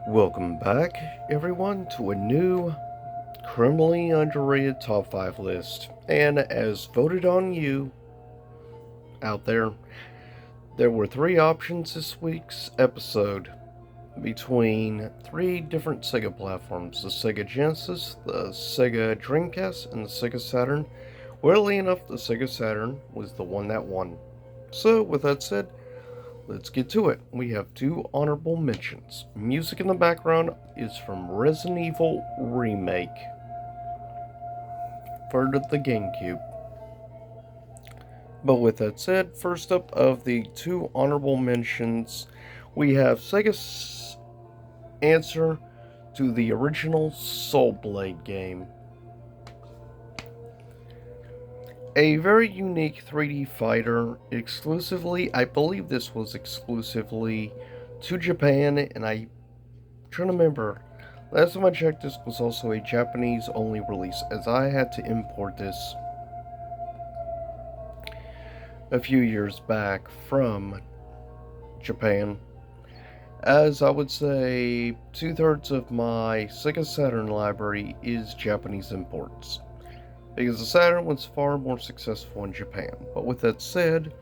Welcome back, everyone, to a new criminally underrated top 5 list. And as voted on you out there were three options this week's episode between three different Sega platforms: the Sega Genesis, the Sega Dreamcast, and the Sega Saturn. Weirdly enough, the Sega Saturn was the one that won. So, with that said, let's get to it. We have two honorable mentions. Music in the background is from Resident Evil Remake for the GameCube. But with that said, first up of the two honorable mentions, we have Sega's answer to the original Soul Blade game. A very unique 3D fighter, I believe this was exclusively to Japan, and I'm trying to remember, last time I checked, this was also a Japanese only release, as I had to import this a few years back from Japan, as I would say 2/3 of my Sega Saturn library is Japanese imports, because the Saturn was far more successful in Japan. But with that said,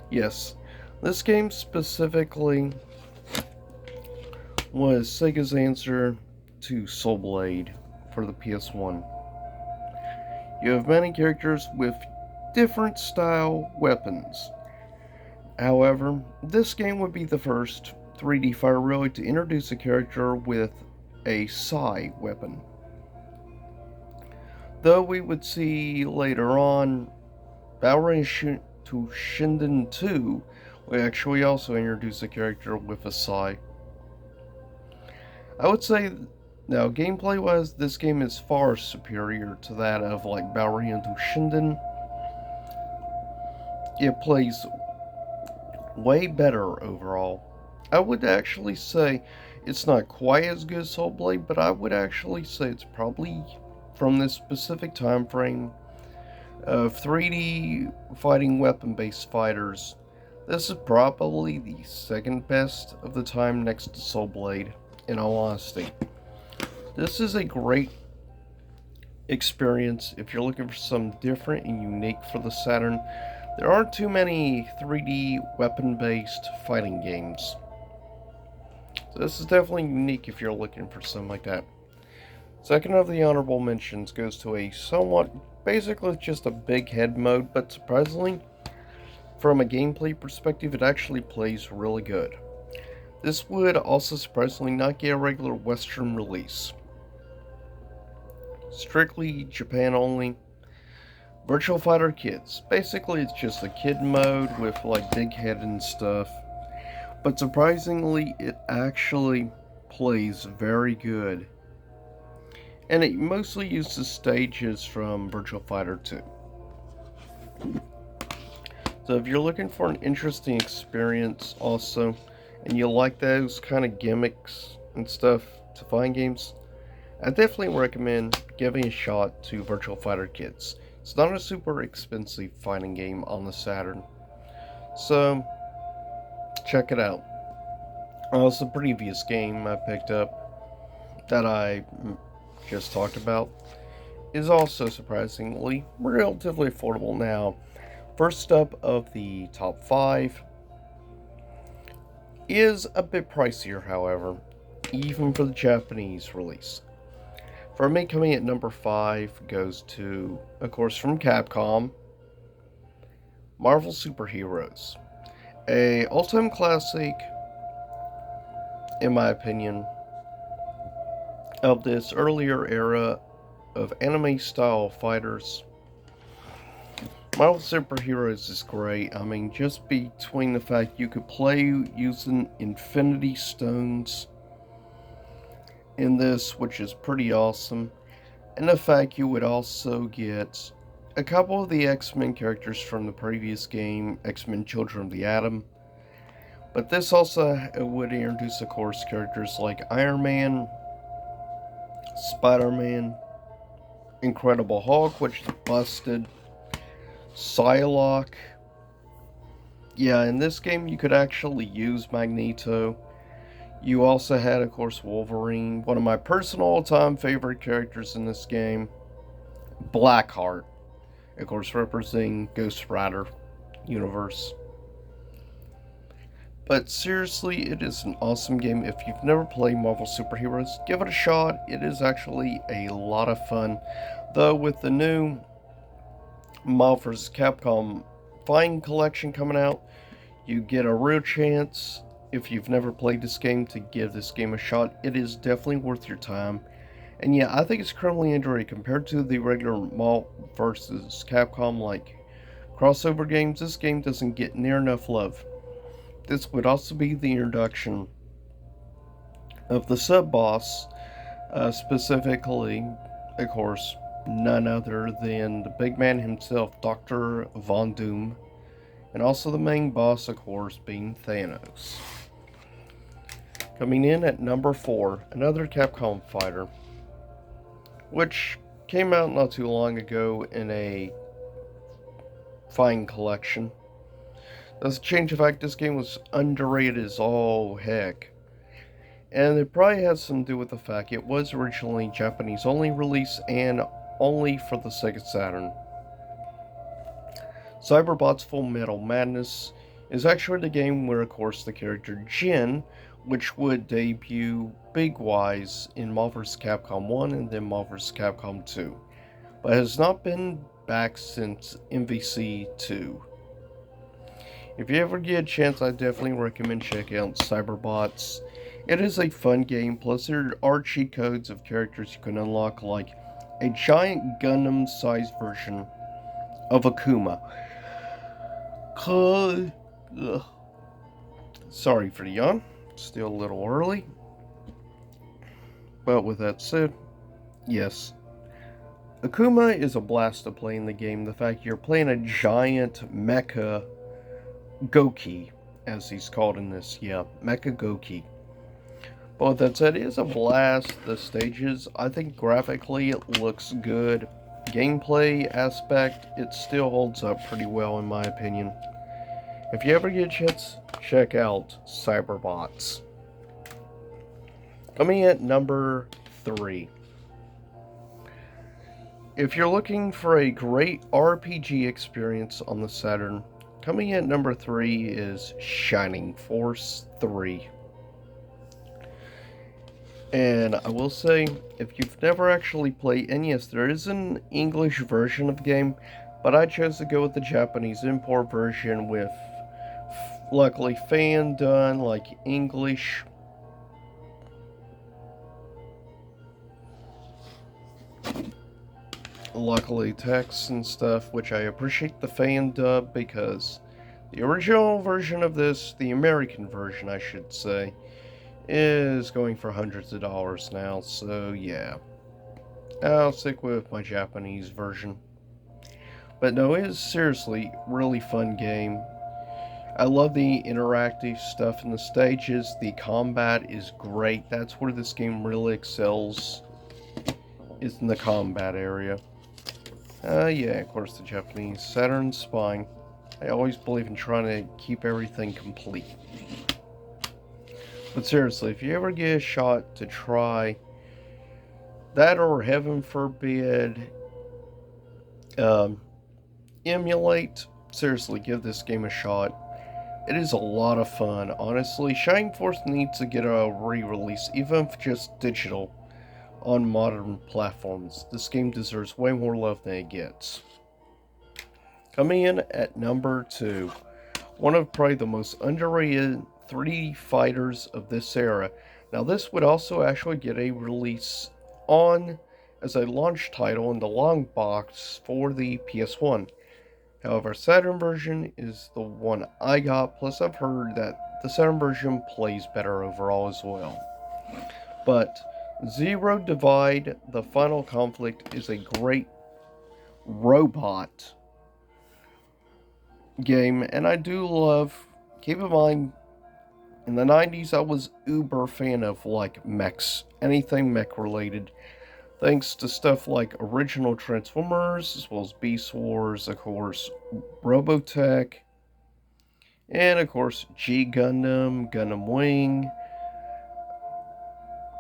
yes, this game specifically was Sega's answer to Soul Blade for the PS1. You have many characters with different style weapons. However, this game would be the first 3D fighter really to introduce a character with a Sai weapon. Though we would see later on, Battle to Shinden 2 would actually also introduce a character with a Sai. I would say, now gameplay wise, this game is far superior to that of like Battle to Shinden. It plays way better overall. I would actually say it's not quite as good as Soul Blade, but I would actually say it's probably from this specific time frame of 3D fighting weapon based fighters. This is probably the second best of the time next to Soul Blade, in all honesty. This is a great experience if you're looking for something different and unique for the Saturn. There aren't too many 3D weapon based fighting games. So this is definitely unique if you're looking for something like that. Second of the honorable mentions goes to a somewhat, basically just a big head mode, but surprisingly, from a gameplay perspective, it actually plays really good. This would also surprisingly not get a regular Western release. Strictly Japan only. Virtual Fighter Kids. Basically, it's just a kid mode with like big head and stuff. But surprisingly, it actually plays very good. And it mostly uses stages from Virtual Fighter 2. So if you're looking for an interesting experience also, and you like those kind of gimmicks and stuff to find games, I definitely recommend giving a shot to Virtual Fighter Kids. It's not a super expensive fighting game on the Saturn, so check it out. Also, the previous game I picked up that I just talked about is also surprisingly relatively affordable now. First up of the top 5 is a bit pricier, however, even for the Japanese release. For me, coming at number 5 goes to, of course, from Capcom, Marvel Superheroes. A all-time classic, in my opinion, of this earlier era of anime-style fighters. Marvel Superheroes is great. I mean, just between the fact you could play using Infinity Stones in this, which is pretty awesome, and the fact you would also get a couple of the X-Men characters from the previous game, X-Men Children of the Atom. But this also would introduce, of course, characters like Iron Man, Spider-Man, Incredible Hulk, which is busted, Psylocke. Yeah, in this game you could actually use Magneto. You also had, of course, Wolverine, one of my personal all-time favorite characters in this game, Blackheart, of course, representing Ghost Rider universe. But seriously, it is an awesome game. If you've never played Marvel Superheroes, give it a shot. It is actually a lot of fun. Though with the new Marvel vs. Capcom Fine Collection coming out, you get a real chance, if you've never played this game, to give this game a shot. It is definitely worth your time. And yeah, I think it's currently underrated compared to the regular Marvel vs. Capcom like crossover games. This game doesn't get near enough love. This would also be the introduction of the sub boss, specifically, of course, none other than the big man himself, Dr. Von Doom, and also the main boss, of course, being Thanos. Coming in at number 4, another Capcom fighter, which came out not too long ago in a fine collection. Does change the fact this game was underrated as all heck. And it probably has something to do with the fact it was originally Japanese only release and only for the Sega Saturn. Cyberbot's Full Metal Madness is actually the game where, of course, the character Jin, which would debut big-wise in Marvel vs. Capcom 1 and then Marvel vs. Capcom 2, but has not been back since MVC 2. If you ever get a chance, I definitely recommend checking out Cyberbots. It is a fun game, plus there are cheat codes of characters you can unlock, like a giant Gundam-sized version of Akuma. Sorry for the yawn, still a little early. But with that said, yes. Akuma is a blast to play in the game. The fact you're playing a giant mecha Goki, as he's called in this, Mecha Goki. But with that said, it is a blast. The stages, I think graphically it looks good. Gameplay aspect, it still holds up pretty well in my opinion. If you ever get a chance, check out Cyberbots. Coming at number 3. If you're looking for a great RPG experience on the Saturn, coming at number 3 is Shining Force 3. And I will say, if you've never actually played, and yes, there is an English version of the game, but I chose to go with the Japanese import version with, luckily, fan done, like English. Luckily, text and stuff, which I appreciate the fan dub because the original version of this, the American version, I should say, is going for hundreds of dollars now, so yeah. I'll stick with my Japanese version. But no, it is seriously really fun game. I love the interactive stuff in the stages. The combat is great. That's where this game really excels, is in the combat area. Yeah, of course, the Japanese Saturn spine. I always believe in trying to keep everything complete. But seriously, if you ever get a shot to try that, or heaven forbid, emulate, seriously, give this game a shot. It is a lot of fun, honestly. Shining Force needs to get a re-release, even if just digital, on modern platforms. This game deserves way more love than it gets. Coming in at number 2, one of probably the most underrated 3D fighters of this era. Now this would also actually get a release on as a launch title in the long box for the PS1. However, Saturn version is the one I got, plus I've heard that the Saturn version plays better overall as well. But Zero Divide, The Final Conflict, is a great robot game, and I do love, keep in mind, in the 90s I was uber fan of like mechs, anything mech related, thanks to stuff like original Transformers, as well as Beast Wars, of course, Robotech, and of course G Gundam, Gundam Wing,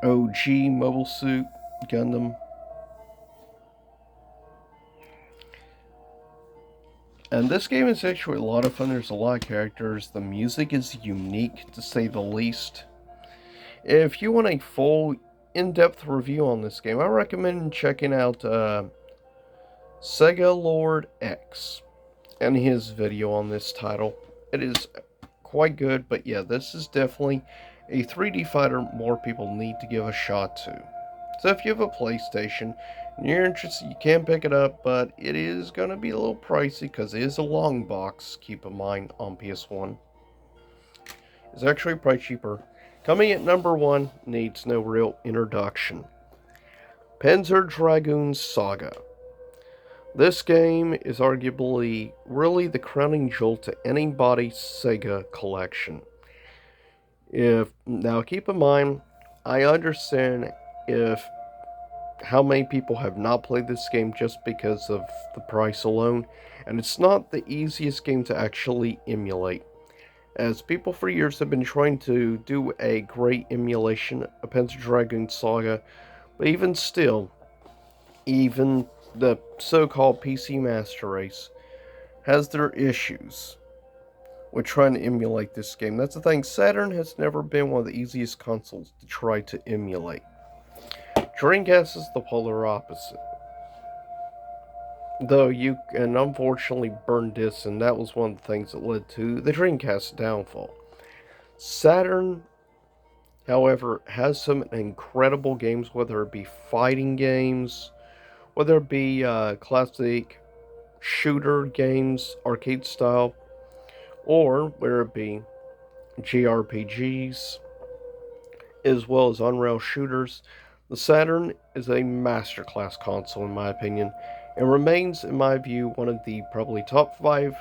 OG Mobile Suit Gundam. And this game is actually a lot of fun. There's a lot of characters. The music is unique, to say the least. If you want a full, in-depth review on this game, I recommend checking out Sega Lord X and his video on this title. It is quite good, but yeah, this is definitely a 3D fighter more people need to give a shot to. So if you have a PlayStation and you're interested, you can pick it up, but it is going to be a little pricey because it is a long box, keep in mind, on PS1. It's actually probably cheaper. Coming at number 1 needs no real introduction. Panzer Dragoon Saga. This game is arguably really the crowning jewel to anybody's Sega collection. Now keep in mind, I understand if how many people have not played this game just because of the price alone, and it's not the easiest game to actually emulate, as people for years have been trying to do a great emulation of Panzer Dragoon Saga, but even still, even the so-called PC Master Race has their issues with trying to emulate this game. That's the thing, Saturn has never been one of the easiest consoles to try to emulate. Dreamcast is the polar opposite. Though you can unfortunately burn discs, and that was one of the things that led to the Dreamcast's downfall. Saturn, however, has some incredible games, whether it be fighting games, whether it be classic shooter games, arcade style, or whether it be JRPGs, as well as on-rail shooters. The Saturn is a masterclass console, in my opinion, and remains, in my view, one of the probably top 5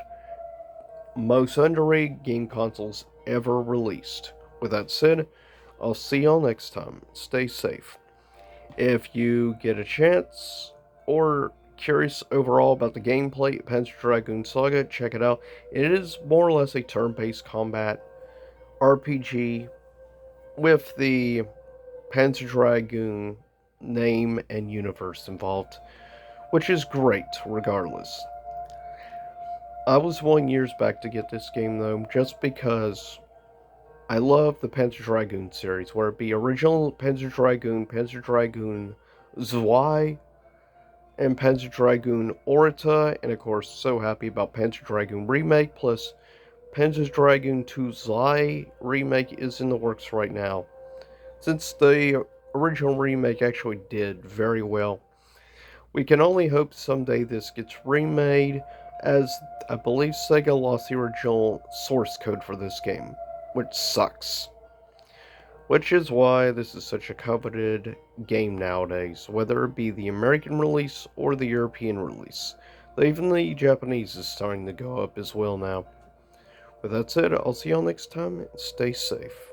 most underrated game consoles ever released. With that said, I'll see y'all next time. Stay safe. If you get a chance, or curious overall about the gameplay of Panzer Dragoon Saga, check it out. It is more or less a turn-based combat RPG with the Panzer Dragoon name and universe involved, which is great regardless. I was willing years back to get this game though, just because I love the Panzer Dragoon series, whether it be original Panzer Dragoon Zwei, and Panzer Dragoon Orta, and of course, so happy about Panzer Dragoon Remake, plus Panzer Dragoon 2 Zwei Remake is in the works right now. Since the original remake actually did very well, we can only hope someday this gets remade, as I believe Sega lost the original source code for this game, which sucks. Which is why this is such a coveted game nowadays, whether it be the American release or the European release. Though even the Japanese is starting to go up as well now. With that said, I'll see y'all next time, and stay safe.